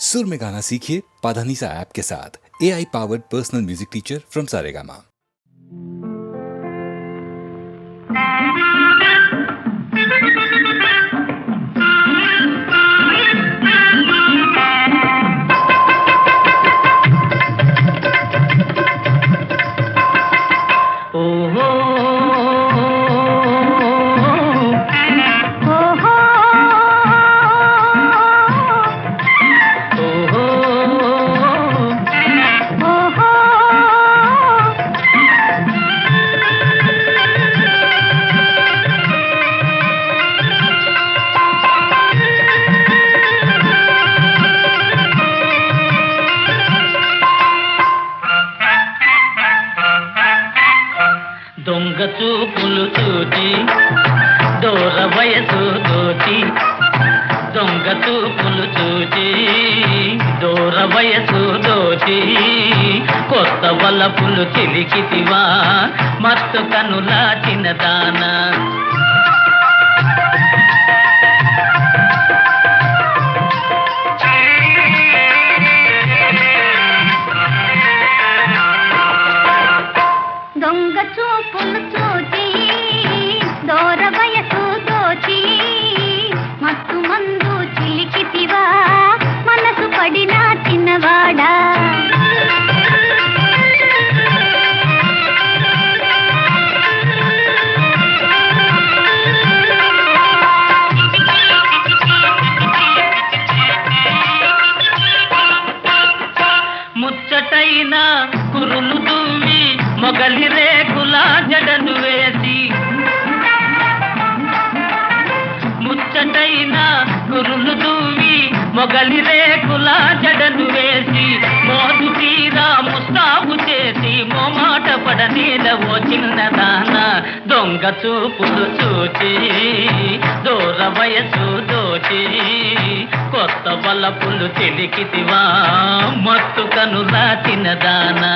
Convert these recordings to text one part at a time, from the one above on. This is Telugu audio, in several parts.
सुर में गाना सीखिए पाधानीसा ऐप के साथ। AI powered personal music teacher from Saregama. దొంగ చూపులు చూచి దూర వయసు దోచి, దొంగ చూపులు చూచి దూర వయసు దోచి, కొత్త వలపులు చిలికితివా మత్తు కనులా చిన్నదానా. దొంగ చూపులు చూచి దూర వయసు దోచి, మత్తు మందు చిలికితివా మనసు పడిన చిన్నవాడా. ముచ్చటైన కురులు దువ్వి మొగలి రేకుల జడను వేసి, ముచ్చటైన కురులు దువ్వి మొగలి రేకుల జడను వేసి, మోదు తీరా ముస్తాబు చేసి మోమాట పడనేల ఓ చిన్నదాన. దొంగ చూపులు చూచి దూర వయసు దోచి, కొత్త వలపులు చిలికితివా మత్తు కనులా చిన్నదానా.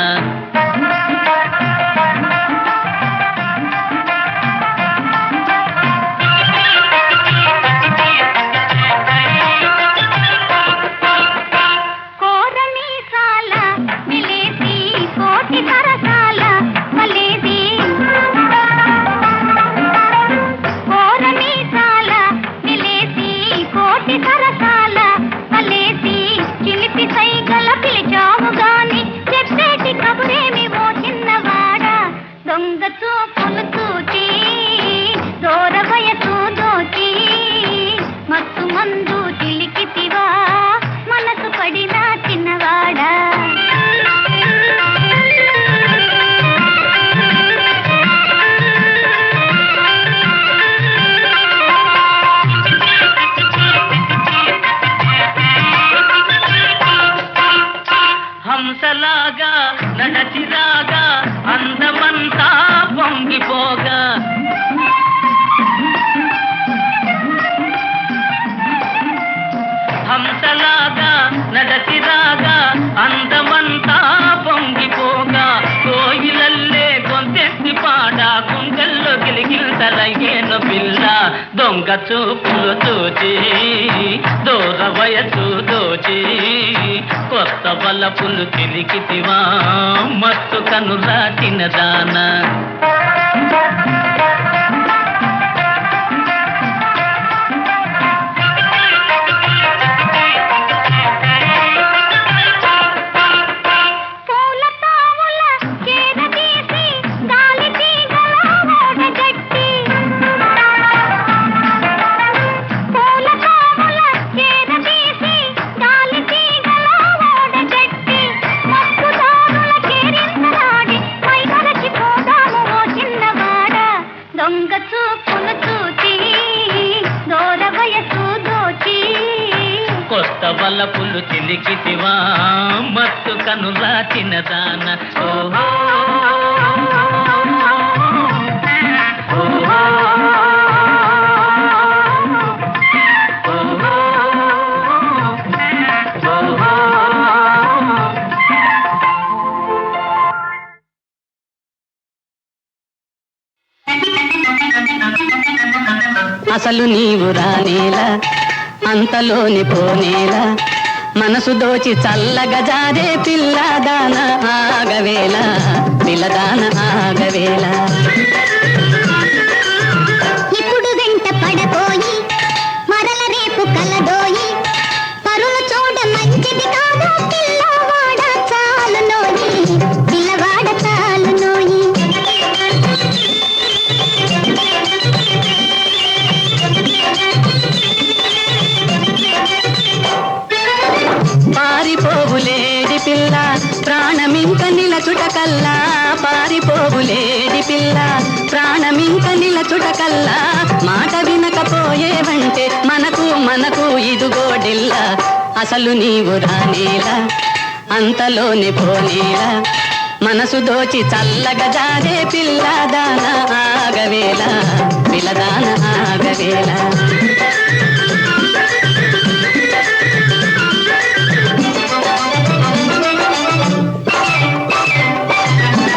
హంసలాగా నడచిరాగా అందమంతా పొంగిపోగా, హంసలాగా నడచిరాగా అందమంతా పొంగిపోగా, కోయిలల్లే గొంతెత్తి పాడ గుండెల్లో గిలిగిల్తలయ్యేను పిల్ల. దొంగ చూపులు చూచి దూర వయసు దోచి, కొత్త వలపులు చిలికితివా మత్తు కనులా చిన్నదానా. కొత్త వలపులు చిలికితివా మత్తు కనులా చిన్నదాన. ఓహో అసలు నీవు రానేలా అంతలోని పోనేలా మనసు దోచి చల్లగా జారే పిల్లదాన ఆగవేళ పిల్లదాన ఆగవేళ ఇప్పుడు వెంట పడపోయి మరల రేపు కలదోయి పరులు చూడ మంచిది కాదు పిల్లవాడ చాలు నోయి పిల్లవాడ చాలు నోయి పారిపోవులేడి పిల్ల ప్రాణమింక నిలచుటకల్లా పారిపోవులేడి పిల్ల ప్రాణమింక నిలచుటకల్లా మాట వినకపోయేవంటే మనకు మనకు ఇదుగోడిల్ల అసలు నీవు రానేలా అంతలోని పోనేలా మనసు దోచి చల్లగా జారే పిల్లదాన ఆగవేళ పిల్లదాన ఆగవేళ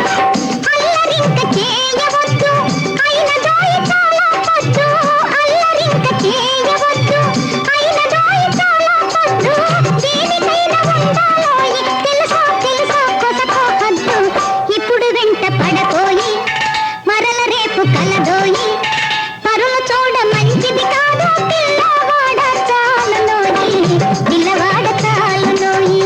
అల్లరింక చేయవద్దు అయిన దోయి చాలా పొద్దు అల్లరింక చేయవద్దు అయిన దోయి చాలా పొద్దు దేనికైనా ఉండాలోయి తెలుసా తెలుసా కొసకోవద్దు ఇప్పుడు వెంట పడపోయి మరల రేపు కలదోయి పరులు చూడ మంచిది కాదు పిల్లవాడ చాలు నోయి పిల్లవాడ చాలు నోయి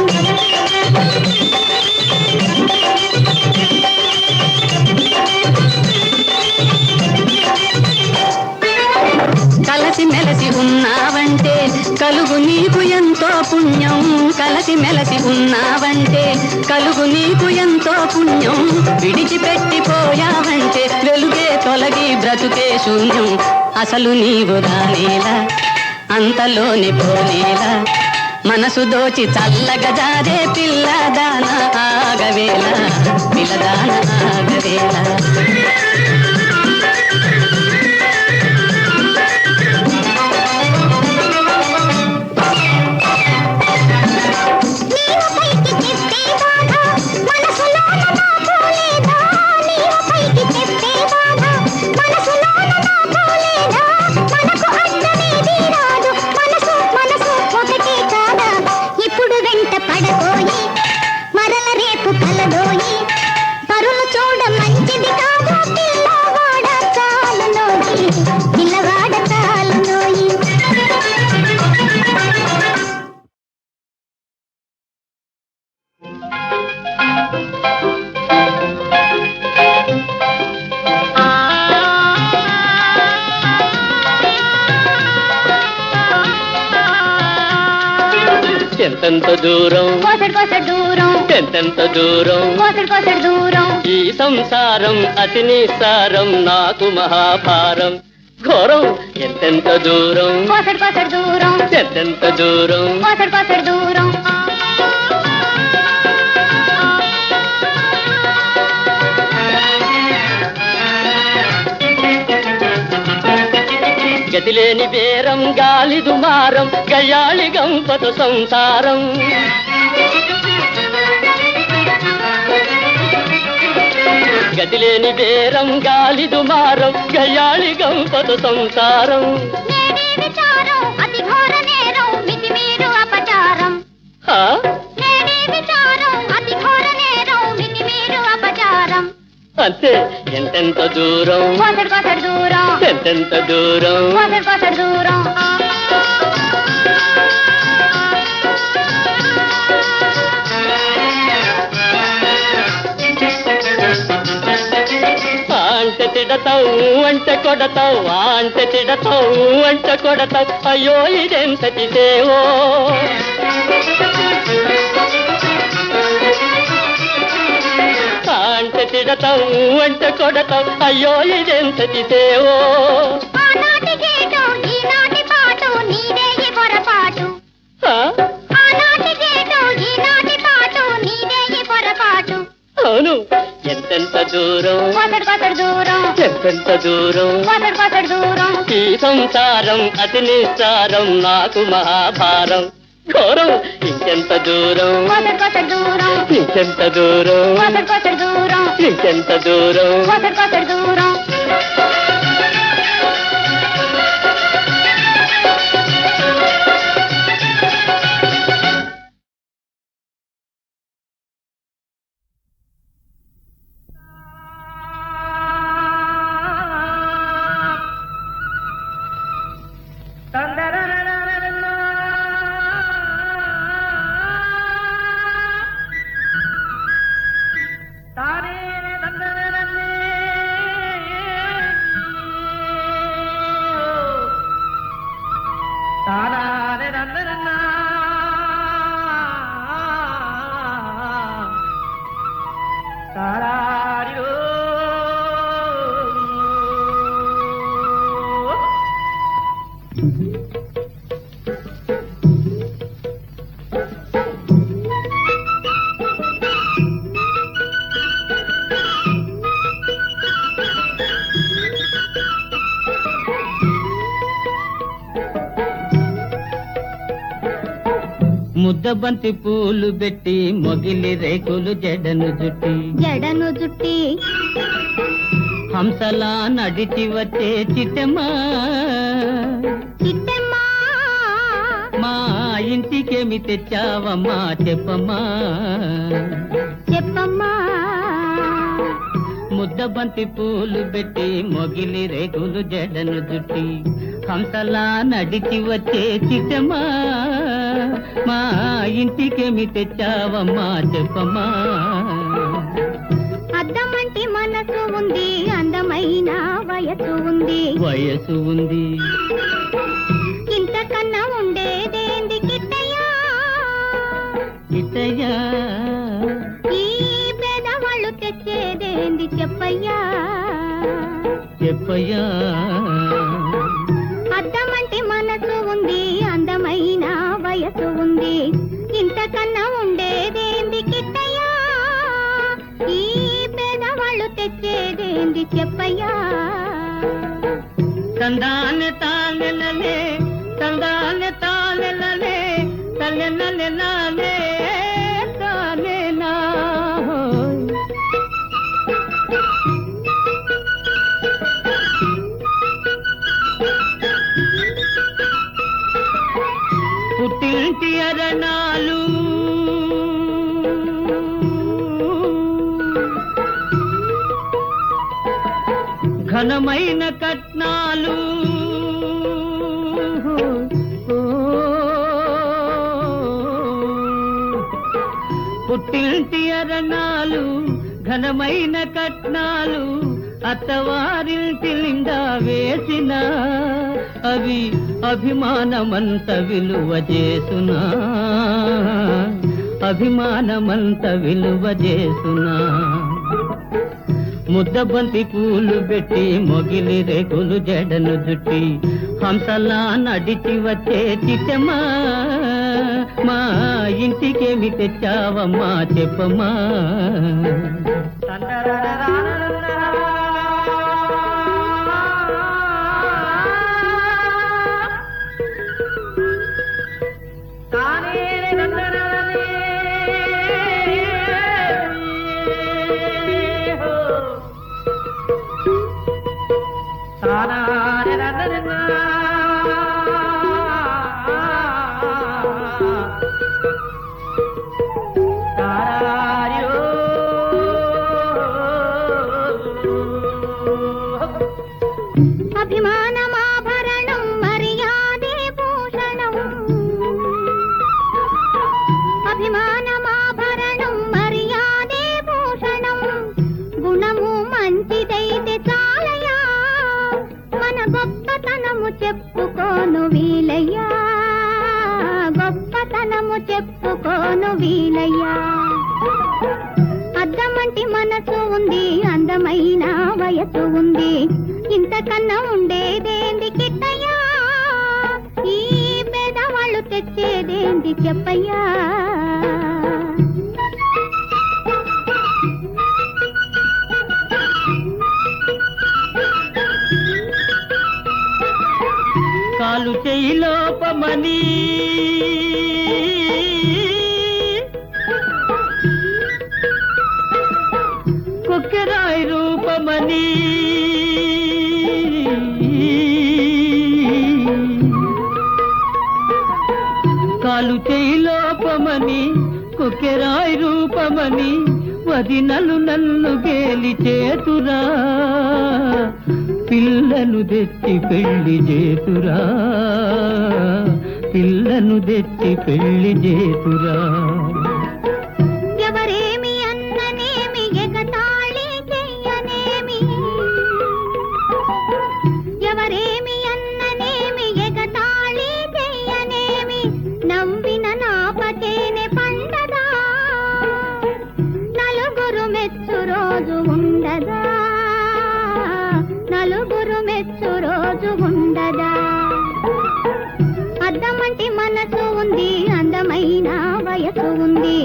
కలసి మెలసి ఉన్నావంటే కలుగు నీకు ఎంతో పుణ్యం కలసి మెలసి ఉన్నావంటే కలుగు నీకు ఎంతో పుణ్యం విడిచిపెట్టిపోయావంటే వెలుగే తొలగి బ్రతుకే శూన్యం అసలు నీవు రానేలా అంతలోని పోనేలా మనసు దోచి చల్లగా జారే పిల్లదాన ఆగవేళ పిల్లదాన ఆగవేళ నీవు పైకి తెస్తే బాధ మనసులోన నాకు లేదా నీవు పైకి తెస్తే బాధ మనసులోన నాకు లేదా మనకు అడ్డమేది రాదు మనసు మనసు ఒకటే కాదా ఇప్పుడు వెంట పడపోయి మరల రేపు కలదోయి పరులు చూడ మంచిది కాదు పిల్లవాడ చాలు నోయి పిల్లవాడ చాలు నోయి ఎంతెంత దూరం కోసడు కోసడు దూరం ఎంతెంత దూరం కోసడు కోసడు దూరం ఈ సంసారం అతి నిస్సారం నాకు మహాభారం ఘోరం ఎంతెంత దూరం కోసడు కోసడు దూరం ఎంతెంత దూరం కోసడు కోసడు దూరం గతిలేని బేరం గాలి దుమారం గయాళి గంపత సంసారం గతిలేని బేరం గాలి దుమారం గయాళి గంపత సంసారం నేడే విచారం అతి ఘోర నేరం మితిమీరు అపచారం ఆ? నేడే విచారం అతి ఘోర నేరం మితిమీరు అపచారం అంతే ఎంతెంత దూరం కోసడు కోసడు దూరం ఎంతెంత దూరం కోసడు కోసడు దూరం అంటే తిడతావు అంటే కొడతావు అంటే తిడతావు అంటే కొడతావు అయ్యో ఇదెంతటి సేవో అంటే తిడతావు అంటే కొడతావు అయ్యో ఇదెంతటి సేవో ఆనాటి గేటు ఈనాటి పాటు నీదే ఈ పొరపాటు ఆ? ఆనాటి గేటు ఈనాటి పాటు నీదే ఈ పొరపాటు అవును ఎంతెంత దూరం కోసడు కోసడు దూరం ఎంతెంత దూరం కోసడు కోసడు దూరం ఈ సంసారం అతి నిస్సారం నాకు మహాభారం ఘోరం ఇంకెంత దూరం కోసడు కోసడు దూరం ఇంకెంత దూరం కోసడు కోసడు దూరం ఇంకెంత దూరం కోసడు కోసడు దూరం ముద్దబంతి పూలు పెట్టి మొగిలి రేకులు జడను జుట్టి హంసలా నడిచి వచ్చే చిట్టమ్మా మా ఇంటికేమి తెచ్చావమ్మా చెప్పమ్మా ముద్దబంతి పూలు పెట్టి మొగిలి రేకులు జడను జుట్టి హంసలా నడిచి వచ్చే చిట్టమ్మా మా ఇంటికేమి తెచ్చావమ్మా చెప్పమ్మా అద్దమంటి మనసు ఉంది, అందమైన వయసు ఉంది ఇంతకన్నా ఉండేదేంది కిట్టయ్యా ఈ పేదవాళ్ళు తెచ్చేదేంది చెప్పయ్యా అద్దమంటి మనసు ఉంది, అందమైన వయసు ఉంది ఇంతకన్నా ఉండేదేంది కిట్టయ్యా ఈ పేదవాళ్ళు తెచ్చేదేంది చెప్పయ్యా తందాన తానెలలే తందాన తానెలలే తలెనలెనాలే తానెనా పుట్టింటి అరణాలు ఘనమైన కట్నాలు పుట్టింటి అరణాలు ఘనమైన కట్నాలు అత్తవారింటి నిండా వేసిన అవి అభిమానమంత విలువ చేసునా ముద్దబంతి పూలు పెట్టి మొగిలి రేకులు జడను జుట్టి హంసలా నడిచి వచ్చే చిట్టమ్మా మా ఇంటికేమి తెచ్చావమ్మా చెప్పమ్మా అభిమానమాభరణం మర్యాదే భూషణం అభిమానమాభరణం మర్యాదే భూషణం గుణము మంచిదైతే చాలయ్యా మన గొప్పతనము చెప్పుకోను వీలయ్యా అద్దమంటి మనసు ఉంది, అందమైన వయసు ఉంది ఇంతకన్నా ఉండేదేంది కిట్టయ్యా ఈ పేదవాళ్ళు తెచ్చేదేంది చెప్పయ్యా కాలు చెయ్యి లోపమని కొక్కెరాయి రూపమని కాలు చెయ్యి లోపమని కొక్కెరాయి రూపమని వదినలు నన్ను గేలి చేతురా పిల్లను తెచ్చి పెళ్లి చేతురా ఎవరేమి అన్ననేమి ఎగతాళి చెయ్యనేమి ఎవరేమి అన్ననేమి ఎగతాళి చెయ్యనేమి నవ్విన నాపచేనే పండదా నలుగురు మెచ్చు రోజు ఉండదా అద్దమంటి మనసు ఉంది, అందమైన వయసు ఉంది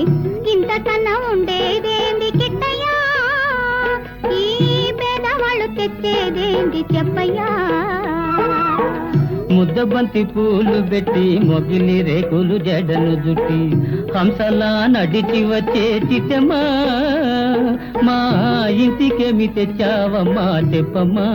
ఇంతకన్నా ఉండేదేంది కిట్టయ్యా ఈ పేదవాళ్ళు తెచ్చేదేంది చెప్పయ్యా ముద్దబంతి పూలు పెట్టి మొగిలి రేకులు జడను జుట్టి హంసలా నడిచి వచ్చే చిట్టమ్మా మా ఇంటికేమి తెచ్చావమ్మా చెప్పమ్మా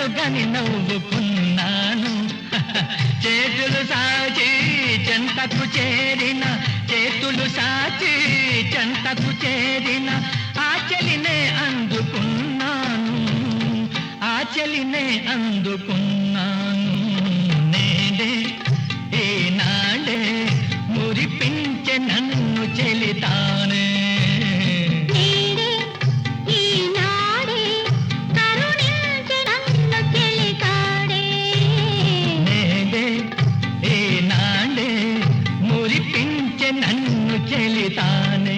అందుకని నవ్వుకున్నాను. చేతులు సాచి చెంతకు చేరిన, చేతులు సాచి చెంతకు చేరిన ఆచలినే అందుకున్నాను, ఆచలినే అందుకున్నాను. నేనే ఈనాడే మురిపించే నన్ను చెలితానే. నన్ను చెలితానే.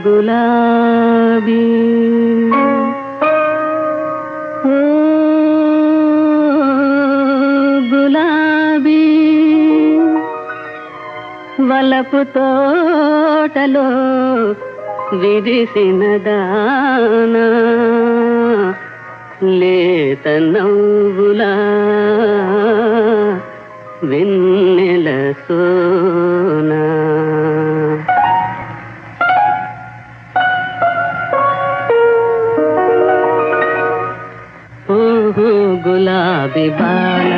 గులాబీ గులాబీ వలపు తోటలో విరిసిన దానా, లేత నవ్వులా వెన్నెల సోనా. గులాబీ బాల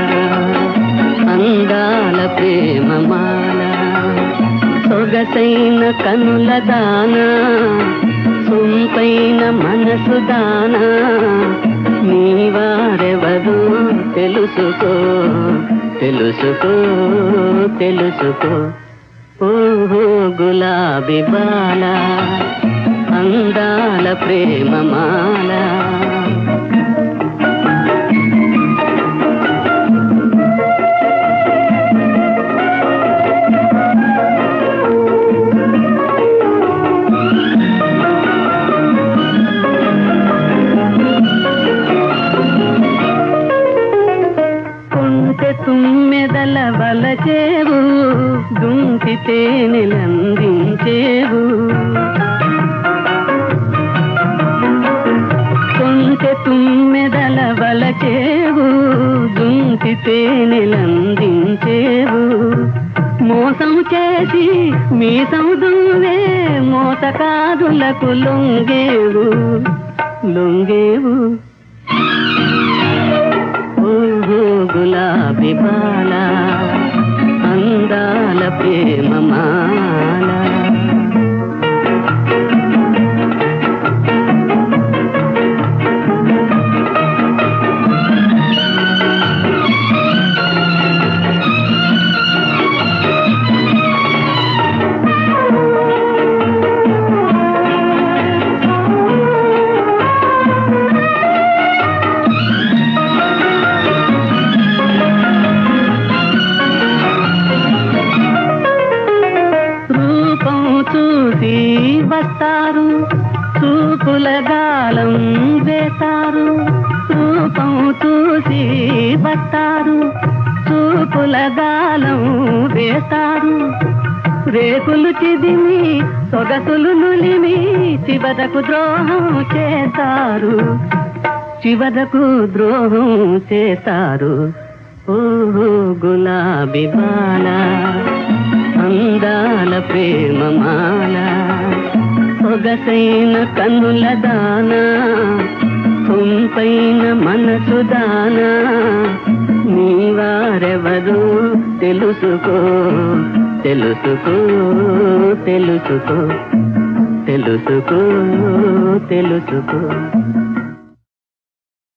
అందాల ప్రేమ మాల, సొగసైన కనుల దానా, సొంపైన మనసు దానా, నీవారెవరు తెలుసుకో తెలుసుకో తెలుసుకో. ఓహో గులాబీ బాల అందాల ప్రేమ మాల. తుమ్మెదల వలచేవు, దుంకితే నిలందించేవు, కొంచె తుమ్మెదల వలచేవు, దుంకితే నిలందించేవు. మోసం చేసి మీసం దువ్వే మోసకారులకు లొంగేవు లొంగేవు. గులాబీ బాల అందాల ప్రేమ మాల. చూసి వస్తారు, చూపుల గాలం వేస్తారు, రూపం చూసి వస్తారు, చూపుల గాలం వేస్తారు. రేకులు చిదిమి సొగసులు నులిమి చివరకు ద్రోహం చేస్తారు, చివరకు ద్రోహం చేస్తారు. ఓహో గులాబీ బాల అందాల ప్రేమ మాల, సొగసైన కన్నుల దానా, సొంపైన మనసు దానా, నీవారెవరు తెలుసుకో తెలుసుకో తెలుసుకో తెలుసుకో తెలుసుకో.